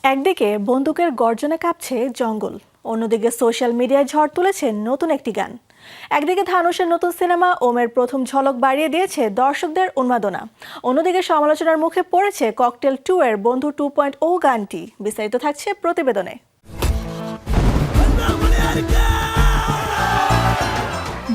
একদিকে বন্দুকের গর্জনে কাঁপছে জঙ্গল, অন্যদিকে সোশ্যাল মিডিয়ায় ঝড় তুলেছে নতুন একটি গান। একদিকে ধানুশের নতুন সিনেমা ওমের প্রথম ঝলক বাড়িয়ে দিয়েছে দর্শকদের উন্মাদনা, অন্যদিকে সমালোচনার মুখে পড়েছে ককটেল 2 এর বন্ধু 2.0 গানটি। বিস্তারিত থাকছে প্রতিবেদনে।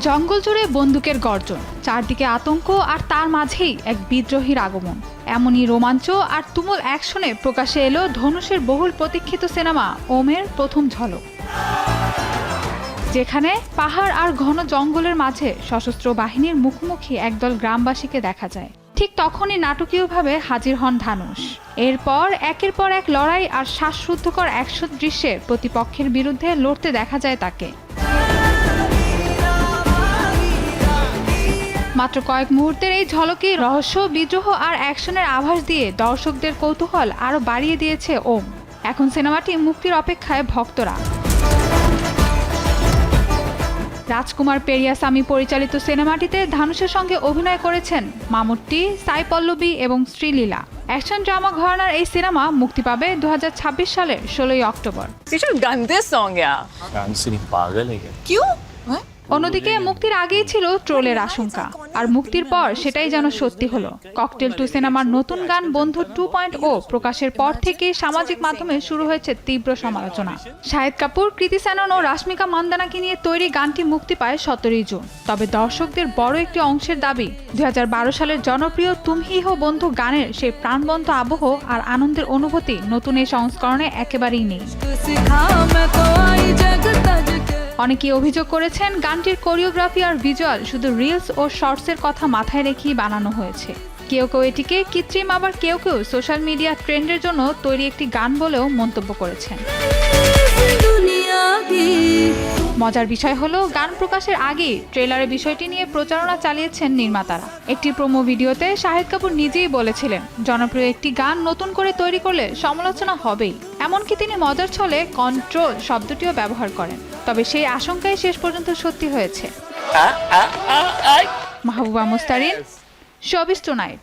জঙ্গল জুড়ে বন্দুকের গর্জন, চারদিকে আতঙ্ক, আর তার মাঝেই এক বিদ্রোহীর আগমন। এমনই রোমাঞ্চ আর তুমুল অ্যাকশনে প্রকাশে এলো ধনুষের বহুল প্রতীক্ষিত সিনেমা ওমের প্রথম ঝলক, যেখানে পাহাড় আর ঘন জঙ্গলের মাঝে সশস্ত্র বাহিনীর মুখোমুখি একদল গ্রামবাসীকে দেখা যায়। ঠিক তখনই নাটকীয়ভাবে হাজির হন ধানুষ। এরপর একের পর এক লড়াই আর শ্বাসরুদ্ধকর অ্যাকশন দৃশ্যে প্রতিপক্ষের বিরুদ্ধে লড়তে দেখা যায় তাকে। মাত্র কয়েক মুহূর্তের এই ঝলকে রহস্য, বিদ্রোহ আর অ্যাকশনের আভাস দিয়ে দর্শকদের কৌতূহল আরও বাড়িয়ে দিয়েছে ওম। এখন সিনেমাটি মুক্তির অপেক্ষায় ভক্তরা। রাজকুমার পেরিয়াসামি পরিচালিত সিনেমাটিতে ধানুষের সঙ্গে অভিনয় করেছেন মামুট্টি, সাই পল্লবী এবং শ্রীলীলা। অ্যাকশন ড্রামা ঘরানার এই সিনেমা মুক্তি পাবে 2026 সালের 16 অক্টোবর। অন্যদিকে মুক্তির আগেই ছিল ট্রোলের আশঙ্কা, আর মুক্তির পর সেটাই যেন সত্যি হলো। ককটেল 2 সিনেমার নতুন গান বন্ধু 2.0 প্রকাশের পর থেকে সামাজিক মাধ্যমে শুরু হয়েছে তীব্র সমালোচনা। শাহিদ কাপুর, কৃতি সেনন ও রাশমিকা মান্দানাকে নিয়ে তৈরি গানটি মুক্তি পায় 17 জুন। তবে দর্শকদের বড় একটি অংশের দাবি, 2012 সালের জনপ্রিয় তুম হি হো বন্ধু গানের সেই প্রাণবন্ত আবহ আর আনন্দের অনুভূতি নতুন এই সংস্করণে একেবারেই নেই। অনেকেই অভিযোগ করেছেন গানটির কোরিওগ্রাফি আর ভিজুয়াল শুধু রিলস ও শর্টসের কথা মাথায় রেখেই বানানো হয়েছে। কেউ কেউ এটিকে কৃত্রিম, আবার কেউ কেউ সোশ্যাল মিডিয়া ট্রেন্ডের জন্য তৈরি একটি গান বলেও মন্তব্য করেছেন। মজার বিষয় হলো, গান প্রকাশের আগেই ট্রেলারের বিষয়টি নিয়ে প্রচারণা চালিয়েছেন নির্মাতারা। একটি প্রোমো ভিডিওতে শাহিদ কাপুর নিজেই বলেছিলেন, জনপ্রিয় একটি গান নতুন করে তৈরি করলে সমালোচনা হবেই। এমনকি তিনি মজার ছলে কন্ট্রোল শব্দটিও ব্যবহার করেন। তবে সেই আশঙ্কাই শেষ পর্যন্ত সত্যি হয়েছে। Mahbuba Mustarin, showbiz tonight.